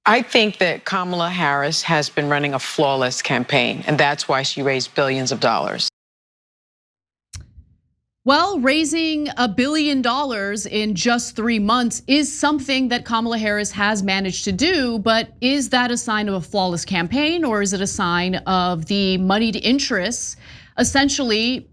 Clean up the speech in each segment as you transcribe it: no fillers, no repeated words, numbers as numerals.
I think that Kamala Harris has been running a flawless campaign, and that's why she raised billions of dollars. Well, raising $1 billion in just 3 months is something that Kamala Harris has managed to do, but is that a sign of a flawless campaign, or is it a sign of the moneyed interests essentially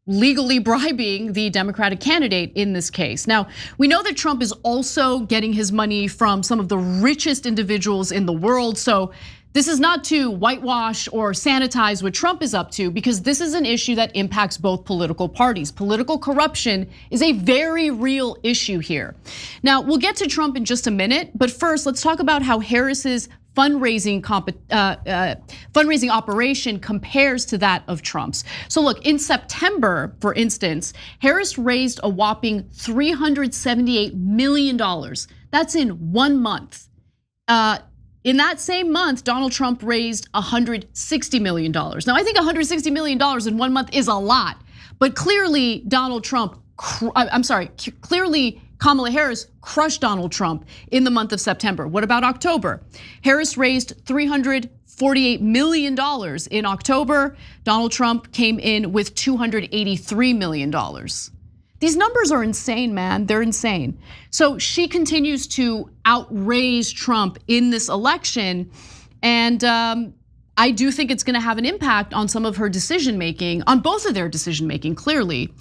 legally bribing the Democratic candidate in this case? Now, we know that Trump is also getting his money from some of the richest individuals in the world, so this is not to whitewash or sanitize what Trump is up to, because this is an issue that impacts both political parties. Political corruption is a very real issue here. Now, we'll get to Trump in just a minute, but first, let's talk about how Harris's fundraising operation compares to that of Trump's. So look, in September, for instance, Harris raised a whopping $378 million. That's in 1 month. In that same month, Donald Trump raised $160 million. Now, I think $160 million in 1 month is a lot, but clearly clearly Kamala Harris crushed Donald Trump in the month of September. What about October? Harris raised $348 million in October. Donald Trump came in with $283 million. These numbers are insane, man. They're insane. So she continues to outraise Trump in this election, and I do think it's going to have an impact on some of her decision making, on both of their decision making, clearly,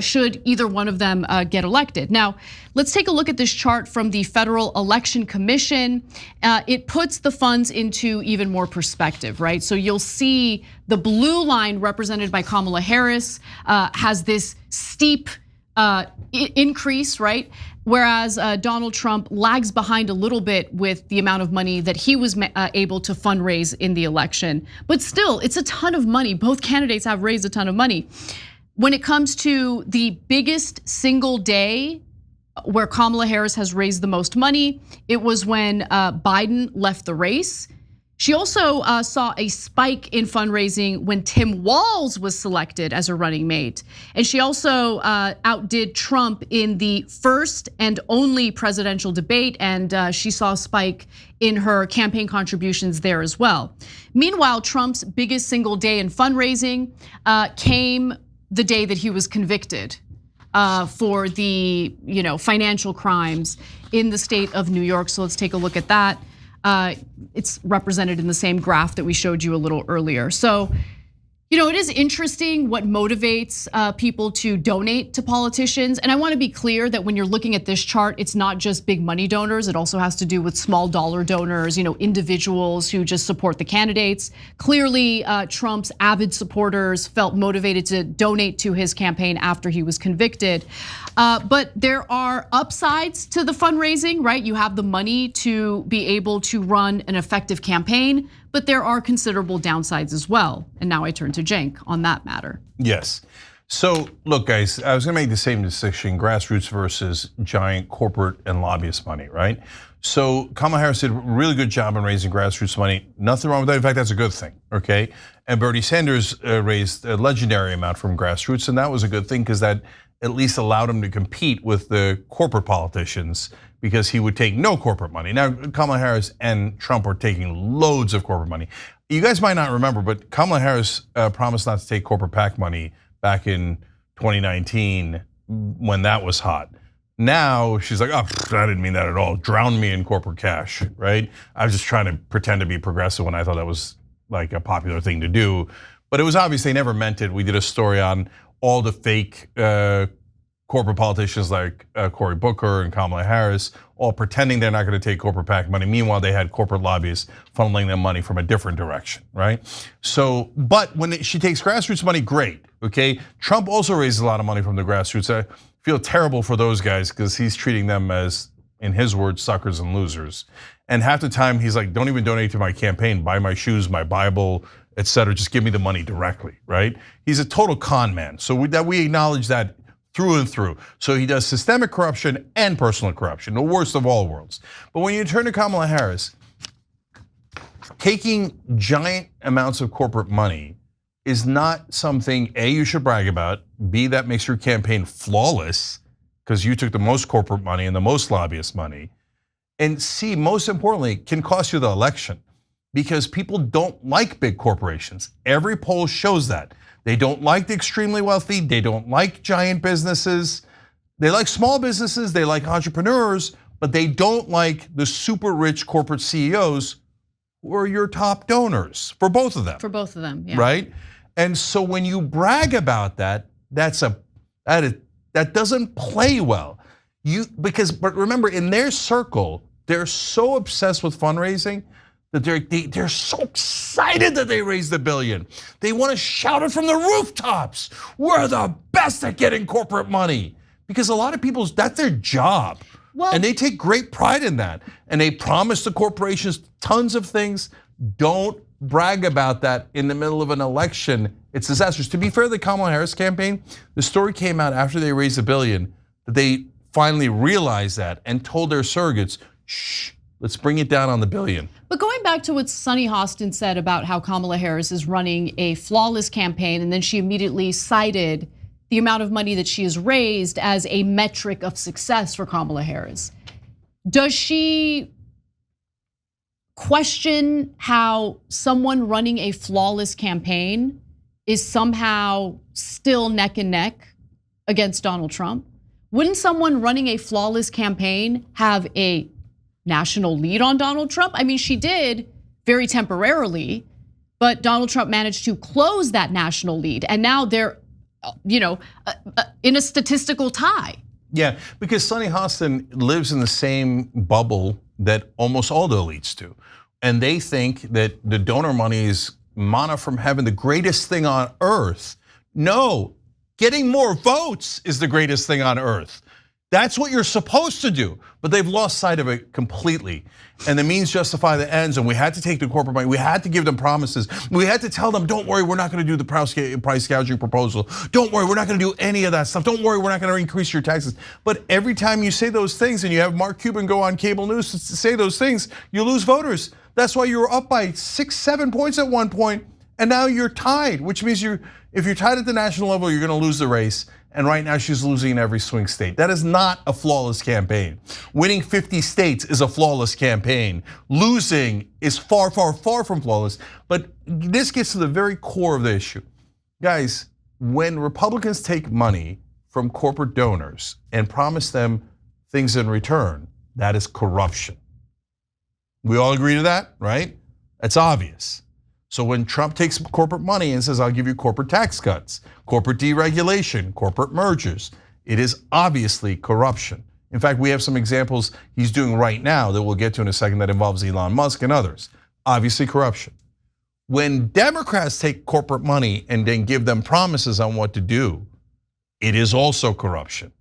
should either one of them get elected. Now, let's take a look at this chart from the Federal Election Commission. It puts the funds into even more perspective, right? So you'll see the blue line represented by Kamala Harris has this steep increase, right? Whereas Donald Trump lags behind a little bit with the amount of money that he was able to fundraise in the election. But still, it's a ton of money. Both candidates have raised a ton of money. When it comes to the biggest single day where Kamala Harris has raised the most money, it was when Biden left the race. She also saw a spike in fundraising when Tim Walz was selected as a running mate. And she also outdid Trump in the first and only presidential debate, and she saw a spike in her campaign contributions there as well. Meanwhile, Trump's biggest single day in fundraising came the day that he was convicted for the financial crimes in the state of New York. So let's take a look at that. It's represented in the same graph that we showed you a little earlier. So, it is interesting what motivates people to donate to politicians. And I want to be clear that when you're looking at this chart, it's not just big money donors. It also has to do with small dollar donors, individuals who just support the candidates. Clearly, Trump's avid supporters felt motivated to donate to his campaign after he was convicted. But there are upsides to the fundraising, right? You have the money to be able to run an effective campaign, but there are considerable downsides as well. And now I turn to Cenk on that matter. Yes. So look, guys, I was gonna make the same distinction, grassroots versus giant corporate and lobbyist money, right? So Kamala Harris did a really good job in raising grassroots money. Nothing wrong with that. In fact, that's a good thing, okay? And Bernie Sanders raised a legendary amount from grassroots, and that was a good thing because that at least allowed him to compete with the corporate politicians because he would take no corporate money. Now, Kamala Harris and Trump are taking loads of corporate money. You guys might not remember, but Kamala Harris promised not to take corporate PAC money back in 2019 when that was hot. Now she's like, oh, I didn't mean that at all. Drown me in corporate cash, right? I was just trying to pretend to be progressive when I thought that was like a popular thing to do. But it was obvious they never meant it. We did a story on all the fake corporate politicians like Cory Booker and Kamala Harris, all pretending they're not going to take corporate PAC money. Meanwhile, they had corporate lobbyists funneling them money from a different direction, right? So, but when she takes grassroots money, great, okay? Trump also raises a lot of money from the grassroots. I feel terrible for those guys because he's treating them as, in his words, suckers and losers. And half the time he's like, don't even donate to my campaign, buy my shoes, my Bible, etc. Just give me the money directly, right? He's a total con man. So we acknowledge that through and through. So he does systemic corruption and personal corruption, the worst of all worlds. But when you turn to Kamala Harris, taking giant amounts of corporate money is not something, A, you should brag about, B, that makes your campaign flawless because you took the most corporate money and the most lobbyist money. And C, most importantly, can cost you the election because people don't like big corporations. Every poll shows that. They don't like the extremely wealthy. They don't like giant businesses. They like small businesses. They like entrepreneurs, but they don't like the super rich corporate CEOs who are your top donors for both of them. For both of them, yeah. Right? And so when you brag about that, that doesn't play well. But remember, in their circle, they're so obsessed with fundraising that they're so excited that they raised $1 billion. They want to shout it from the rooftops. We're the best at getting corporate money. Because a lot of people, that's their job. Well, and they take great pride in that. And they promise the corporations tons of things. Don't brag about that in the middle of an election. It's disastrous. To be fair to the Kamala Harris campaign, the story came out after they raised $1 billion that they finally realized that and told their surrogates, shh, let's bring it down on the $1 billion. But going back to what Sunny Hostin said about how Kamala Harris is running a flawless campaign, and then she immediately cited the amount of money that she has raised as a metric of success for Kamala Harris. Does she question how someone running a flawless campaign is somehow still neck and neck against Donald Trump? Wouldn't someone running a flawless campaign have a national lead on Donald Trump? I mean, she did very temporarily, but Donald Trump managed to close that national lead, and now they're, in a statistical tie. Yeah, because Sunny Hostin lives in the same bubble that almost all the elites do. And they think that the donor money is manna from heaven, the greatest thing on earth. No, getting more votes is the greatest thing on earth. That's what you're supposed to do, but they've lost sight of it completely. And the means justify the ends, and we had to take the corporate money. We had to give them promises. We had to tell them, don't worry, we're not gonna do the price gouging proposal. Don't worry, we're not gonna do any of that stuff. Don't worry, we're not gonna increase your taxes. But every time you say those things and you have Mark Cuban go on cable news to say those things, you lose voters. That's why you were up by 6, 7 points at one point, and now you're tied, which means if you're tied at the national level, you're gonna lose the race. And right now she's losing in every swing state. That is not a flawless campaign. Winning 50 states is a flawless campaign. Losing is far, far, far from flawless. But this gets to the very core of the issue. Guys, when Republicans take money from corporate donors and promise them things in return, that is corruption. We all agree to that, right? That's obvious. So when Trump takes corporate money and says, I'll give you corporate tax cuts, corporate deregulation, corporate mergers, it is obviously corruption. In fact, we have some examples he's doing right now that we'll get to in a second that involves Elon Musk and others. Obviously corruption. When Democrats take corporate money and then give them promises on what to do, it is also corruption.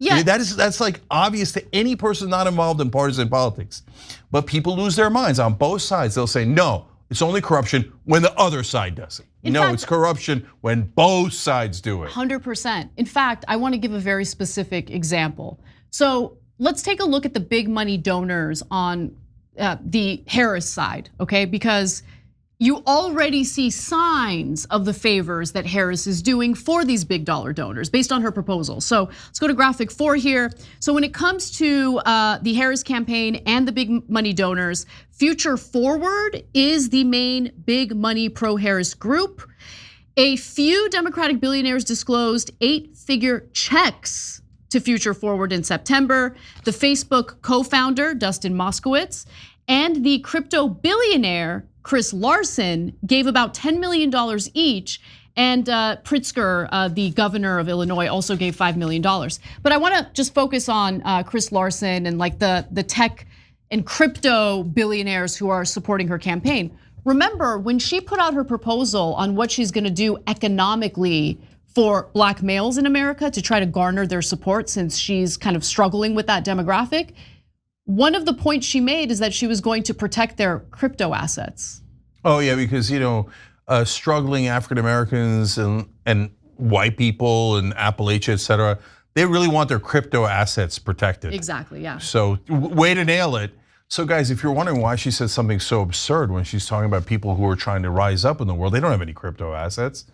Yeah, I mean, that's like obvious to any person not involved in partisan politics. But people lose their minds on both sides. They'll say, no, it's only corruption when the other side does it. It's corruption when both sides do it. 100%. In fact, I want to give a very specific example. So let's take a look at the big money donors on the Harris side, okay? Because you already see signs of the favors that Harris is doing for these big dollar donors based on her proposal. So let's go to graphic 4 here. So when it comes to the Harris campaign and the big money donors, Future Forward is the main big money pro-Harris group. A few Democratic billionaires disclosed 8-figure checks to Future Forward in September. The Facebook co-founder, Dustin Moskowitz, and the crypto billionaire, Chris Larson, gave about $10 million each, and Pritzker, the governor of Illinois, also gave $5 million. But I want to just focus on Chris Larson and like the tech and crypto billionaires who are supporting her campaign. Remember, when she put out her proposal on what she's gonna do economically for black males in America to try to garner their support, since she's kind of struggling with that demographic, one of the points she made is that she was going to protect their crypto assets. Oh yeah, because struggling African Americans and white people in Appalachia, et cetera, they really want their crypto assets protected. Exactly, yeah. So way to nail it. So guys, if you're wondering why she said something so absurd when she's talking about people who are trying to rise up in the world, they don't have any crypto assets.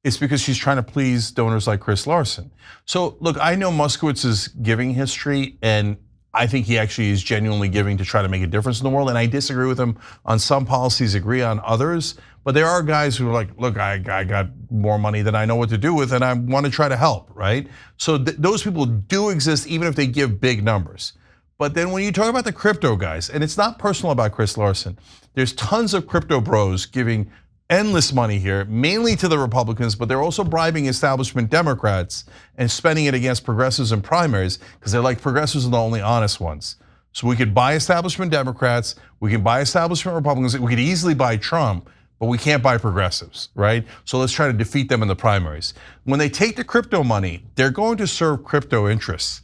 It's because she's trying to please donors like Chris Larson. So look, I know Moskowitz's giving history, and I think he actually is genuinely giving to try to make a difference in the world. And I disagree with him on some policies, agree on others. But there are guys who are like, look, I got more money than I know what to do with, and I want to try to help, right? So those people do exist, even if they give big numbers. But then when you talk about the crypto guys, and it's not personal about Chris Larson, there's tons of crypto bros giving endless money here, mainly to the Republicans, but they're also bribing establishment Democrats and spending it against progressives in primaries because they're like, progressives are the only honest ones. So we could buy establishment Democrats, we can buy establishment Republicans, we could easily buy Trump, but we can't buy progressives, right? So let's try to defeat them in the primaries. When they take the crypto money, they're going to serve crypto interests.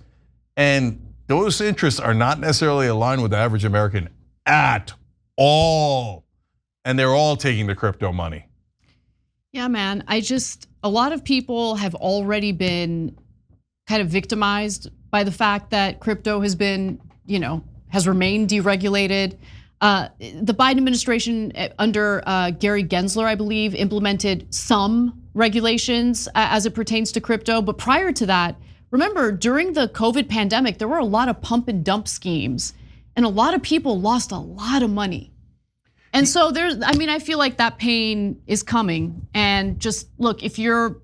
And those interests are not necessarily aligned with the average American at all. And they're all taking the crypto money. Yeah, man, a lot of people have already been kind of victimized by the fact that crypto has been, has remained deregulated. The Biden administration under Gary Gensler, I believe, implemented some regulations as it pertains to crypto. But prior to that, remember, during the COVID pandemic, there were a lot of pump and dump schemes, and a lot of people lost a lot of money. And so I feel like that pain is coming. And just look, if you're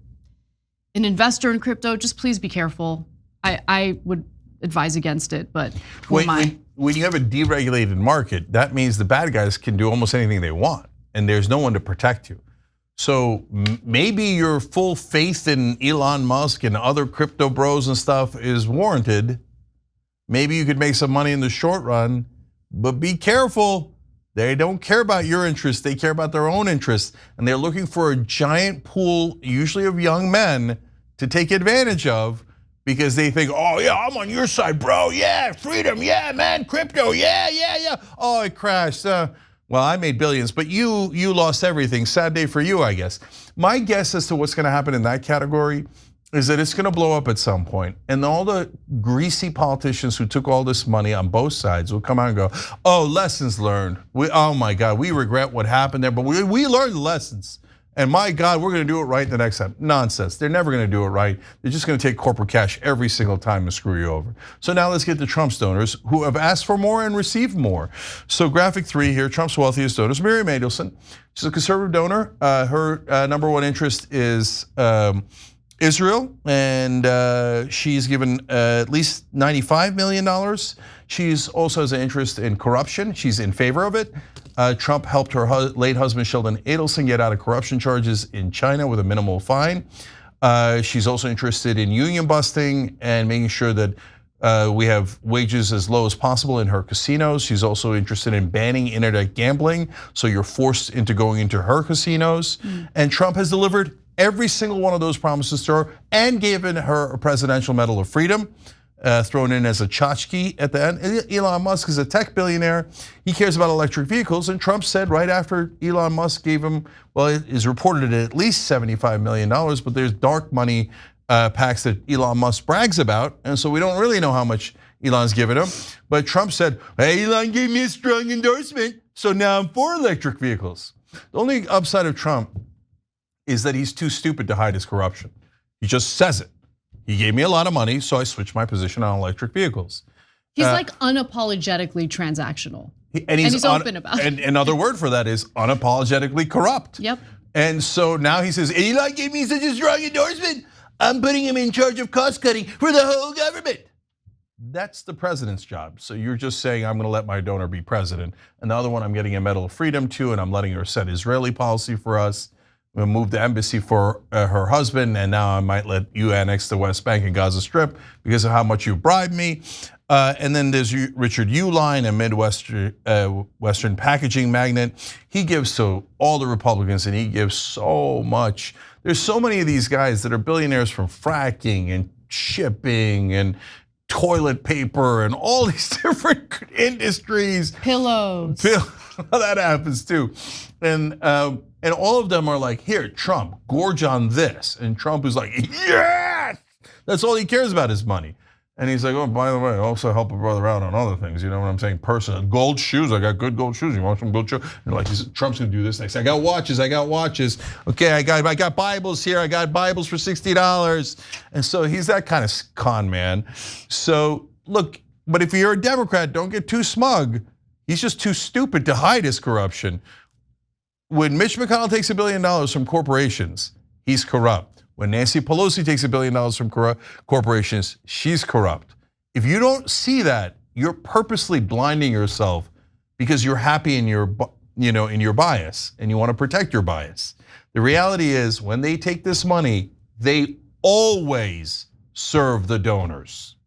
an investor in crypto, just please be careful. I would advise against it, but who am I? When you have a deregulated market, that means the bad guys can do almost anything they want, and there's no one to protect you. So maybe your full faith in Elon Musk and other crypto bros and stuff is warranted. Maybe you could make some money in the short run, but be careful. They don't care about your interests, they care about their own interests, and they're looking for a giant pool, usually of young men, to take advantage of. Because they think, oh yeah, I'm on your side, bro. Yeah, freedom, yeah, man, crypto, yeah. Oh, it crashed. Well, I made billions, but you lost everything. Sad day for you, I guess. My guess as to what's gonna happen in that category is that it's gonna blow up at some point, and all the greasy politicians who took all this money on both sides will come out and go, oh, lessons learned. Oh my God, we regret what happened there, but we learned lessons. And my God, we're gonna do it right the next time. Nonsense, they're never gonna do it right. They're just gonna take corporate cash every single time and screw you over. So now let's get to Trump's donors who have asked for more and received more. So graphic 3 here, Trump's wealthiest donors, Miriam Adelson. She's a conservative donor. Her number one interest is Israel, and she's given at least $95 million. She's also has an interest in corruption. She's in favor of it. Trump helped her late husband Sheldon Adelson get out of corruption charges in China with a minimal fine. She's also interested in union busting and making sure that we have wages as low as possible in her casinos. She's also interested in banning internet gambling, so you're forced into going into her casinos. And Trump has delivered every single one of those promises to her and given her a Presidential Medal of Freedom, thrown in as a tchotchke at the end. Elon Musk is a tech billionaire. He cares about electric vehicles, and Trump said right after Elon Musk gave him, well, it is reported at least $75 million, but there's dark money packs that Elon Musk brags about, and so we don't really know how much Elon's given him. But Trump said, hey, Elon gave me a strong endorsement, so now I'm for electric vehicles. The only upside of Trump is that he's too stupid to hide his corruption. He just says it. He gave me a lot of money, so I switched my position on electric vehicles. He's like unapologetically transactional. And he's open about it. And another word for that is unapologetically corrupt. Yep. And so now he says, Elon gave me such a strong endorsement, I'm putting him in charge of cost cutting for the whole government. That's the president's job. So you're just saying, I'm gonna let my donor be president. And the other one, I'm getting a Medal of Freedom to, and I'm letting her set Israeli policy for us. I'm gonna move the embassy for her husband, and now I might let you annex the West Bank and Gaza Strip because of how much you bribed me. And then there's Richard Uihlein, a Midwestern packaging magnate. He gives to all the Republicans, and he gives so much. There's so many of these guys that are billionaires from fracking and shipping and toilet paper and all these different industries. Pillows. That happens too. And all of them are like, here, Trump, gorge on this. And Trump is like, yes! That's all he cares about is money. And he's like, oh, by the way, I also help a brother out on other things. You know what I'm saying? Personal, gold shoes, I got good gold shoes. You want some gold shoes? And like, Trump's gonna do this next. I got watches. Okay, I got Bibles here. I got Bibles for $60. And so he's that kind of con man. So look, But if you're a Democrat, don't get too smug. He's just too stupid to hide his corruption. When Mitch McConnell takes $1 billion from corporations, he's corrupt. When Nancy Pelosi takes $1 billion from corporations, she's corrupt. If you don't see that, you're purposely blinding yourself because you're happy in your, in your bias and you want to protect your bias. The reality is, when they take this money, they always serve the donors.